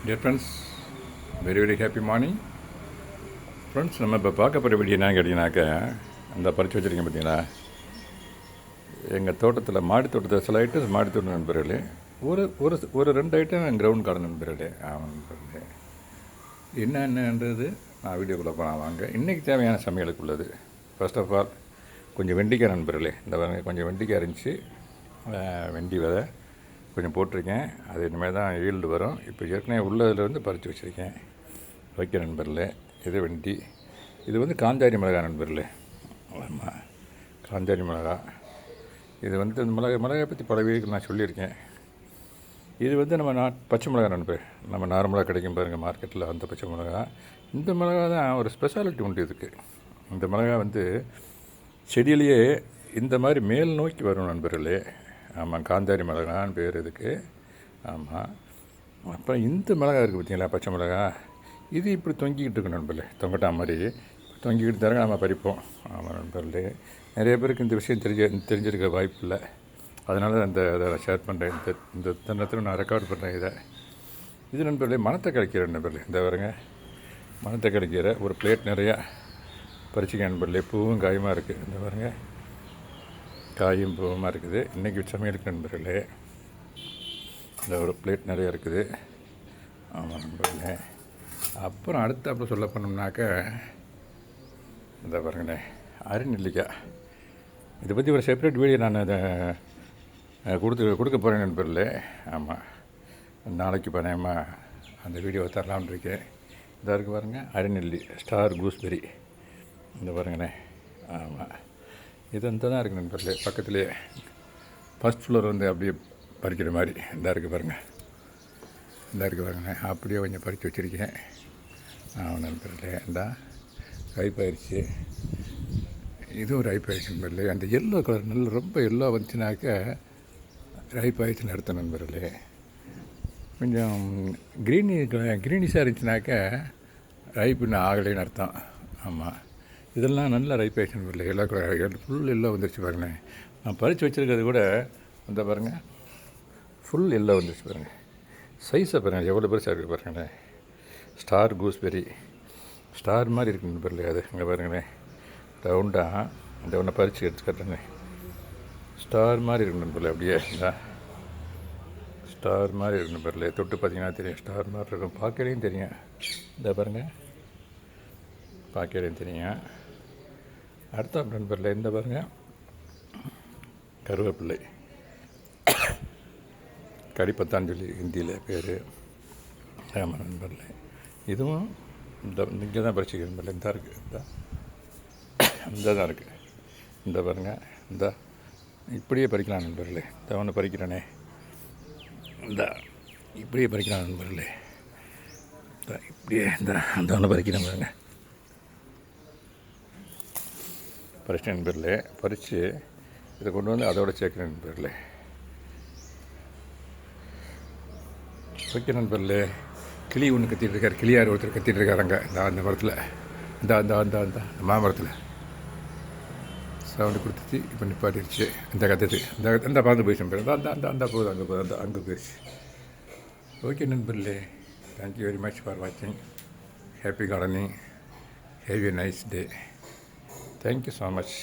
Dear friends, very very happy morning. Friends, நம்ம இப்போ பார்க்க போகிற வீடியோ என்னன்னு கேட்டிங்கனாக்கா, அந்த பறித்து வச்சுருக்கேன் பார்த்தீங்களா, எங்கள் தோட்டத்தில் மாடி தோட்டத்தில் சில ஐட்டம் மாடி தோட்டம் நண்பர்களே, ஒரு ஒரு ஒரு 2 ஐட்டம் கிரவுண்ட் கார்டன் நண்பர்களே. நண்பர்களே, என்னென்னன்றது நான் வீடியோக்குள்ளே போனால் வாங்க. இன்றைக்கி தேவையான சமையலுக்கு உள்ளது. ஃபர்ஸ்ட் ஆஃப் ஆல் கொஞ்சம் வெண்டிக்காய் நண்பர்களே, இந்த கொஞ்சம் வெண்டிக்காய் இருந்துச்சு, வெண்டி விதை கொஞ்சம் போட்டிருக்கேன். அது இனிமேல் தான் ஈல்டு வரும். இப்போ ஏற்கனவே உள்ளதில் வந்து பறித்து வச்சுருக்கேன். வைக்க நண்பர்களே, இது வெண்டி. இது வந்து காந்தாரி மிளகா நண்பர்களே. ஆமாம், காந்தாரி மிளகா. இது வந்து இந்த மிளகாய் பற்றி பல வீடுகள் நான் சொல்லியிருக்கேன். இது வந்து நம்ம பச்சை மிளகா நண்பர், நம்ம நார்மலாக கிடைக்கும் பாருங்கள் மார்க்கெட்டில் அந்த பச்சை மிளகா. இந்த மிளகா தான் ஒரு ஸ்பெஷாலிட்டி உண்டு இதுக்கு. இந்த மிளகா வந்து செடியிலேயே இந்த மாதிரி மேல் நோக்கி வரும் நண்பர்களே. ஆமாம், காந்தாரி மிளகான்னு பேர் இதுக்கு. ஆமாம். அப்புறம் இந்த மிளகா இருக்குது பார்த்தீங்களா, பச்சை மிளகா. இது இப்படி தொங்கிக்கிட்டு இருக்கு நண்பர்களே, தொங்கட்டா மாதிரி தொங்கிக்கிட்டு தரங்க நம்ம பறிப்போம். ஆமாம் நண்பர்களே, நிறைய பேருக்கு இந்த விஷயம் தெரிஞ்சிருக்க வாய்ப்பு இல்லை. அதனால அதை ஷேர் பண்ணுறேன். இந்த தருணத்தில் நான் ரெக்கார்ட் பண்ணுறேன் இதை. இது நண்பர்களே மணத்தை கிடைக்கிற நண்பர்களே. இந்த வருங்க மணத்தை கிடைக்கிற ஒரு பிளேட் நிறையா பறிச்சிக்க நண்பர்களே. பூவும் காயுமாக இருக்குது. இந்த பாருங்க, காயும் பூவமாக இருக்குது. இன்றைக்கி சமையலுக்கு நண்பர்களே இந்த ஒரு பிளேட் நிறையா இருக்குது. ஆமாம் நண்பர்களே. அப்புறம் அடுத்த சொல்ல போனோம்னாக்க, இந்த பாருங்களே அரிநெல்லிக்காய். இதை பற்றி ஒரு செப்பரேட் வீடியோ நான் அதை கொடுக்க போகிறேன் நண்பர்களே. ஆமாம், நாளைக்கு பண்ணாமல் அந்த வீடியோவை தரலாம்னு இருக்கேன். இதாக இருக்குது பாருங்கள், அரிநெல்லி, ஸ்டார் கூஸ்பெரி. இந்த பாருங்கண்ணே. ஆமாம், இது இந்த தான் இருக்குது நண்பர்களே. பக்கத்துலேயே ஃபஸ்ட் ஃப்ளோர் வந்து அப்படியே பறிக்கிற மாதிரி இந்த இருக்குது பாருங்கள். இந்த இருக்குது பாருங்கண்ணே, அப்படியே கொஞ்சம் பறித்து வச்சுருக்கேன். ஆமாம் நண்பர்களே, இந்த ரைப்பாயிடுச்சு. இதுவும் ரைப்பாயிடுச்சு நண்பர்களே. அந்த எல்லோ கலர் நல்ல ரொம்ப எல்லோ வந்துச்சுனாக்க ரைப்பாயிடுச்சுன்னு அர்த்தம் நண்பர்களே. கொஞ்சம் க்ரீனிஷாக இருந்துச்சுனாக்க ரைப்புன்னு ஆகலைன்னு அர்த்தம். ஆமாம், இதெல்லாம் நல்லா ரைப்பாயிடுச்சு நண்பர்களே. எல்லோ கலர் ஃபுல் எல்லோ வந்துருச்சு பாருங்களேன். நான் பறித்து வச்சுருக்கிறது கூட அந்த பாருங்கள், ஃபுல் எல்லோ வந்துருச்சு பாருங்கள். சைஸை பாருங்கள், எவ்வளோ பெருசாக இருக்குது பாருங்களேன். ஸ்டார் கூஸ்பெரி, ஸ்டார் மாதிரி இருக்குது நண்பர்களே. அது இங்கே பாருங்களேன், ரவுண்டாக இந்த ஒன்றை பறித்து எடுத்து கட்டுறேங்க. ஸ்டார் மாதிரி இருக்கு நண்பர்களே. அப்படியே இந்த ஸ்டார் மாதிரி இருக்கு நண்பர்களே. தொட்டு பார்த்தீங்கன்னா தெரியும், ஸ்டார் மாதிரி இருக்கும். பார்க்கலையும் தெரியும். இந்த பாருங்கள், பார்க்கலையும் தெரியும். அடுத்த நண்பர்களே, இந்த பாருங்கள் கருவேப்பிள்ளை, கடிப்பத்தான்னு சொல்லி ஹிந்தியில் பேர். ஆமாம் நண்பர்களே, இதுவும் இங்கே தான் பறிச்சுக்க நண்பர்களே. இந்த இருக்குது, இந்த தான் இருக்குது. இந்த பாருங்கள், இந்த இப்படியே பறிக்கலாம் நண்பர்களே. இந்த ஒன்று பறிக்கிறேனே, இந்த இப்படியே பறிக்கலாம் நண்பர்களே. இந்த இப்படியே அந்த ஒன்று பறிக்கிறேன் பாருங்க. பறிச்ச நண்பர்களே, பறித்து இதை கொண்டு வந்து அதோடு சேர்க்குறேன் நண்பர்களே. வைக்க நண்பர்களே, கிளி ஒன்று கத்திகிட்டு இருக்கார். கிளியார் ஒருத்தர் கத்திகிட்டு இருக்காருங்க அந்த மரத்தில், அந்த மாமரத்தில் சவுண்டு கொடுத்துச்சு. இப்போ நிப்பாட்டிடுச்சு. இந்த கத்துது, இந்த பார்த்து போயிடுச்சு நண்பர். அந்த போகுது, அங்கே போகுது, அங்கே போயிடுச்சு. ஓகே நண்பர்களே, தேங்க்யூ வெரி மச் ஃபார் வாட்சிங். Happy gardening. Have a nice day. Thank you so much.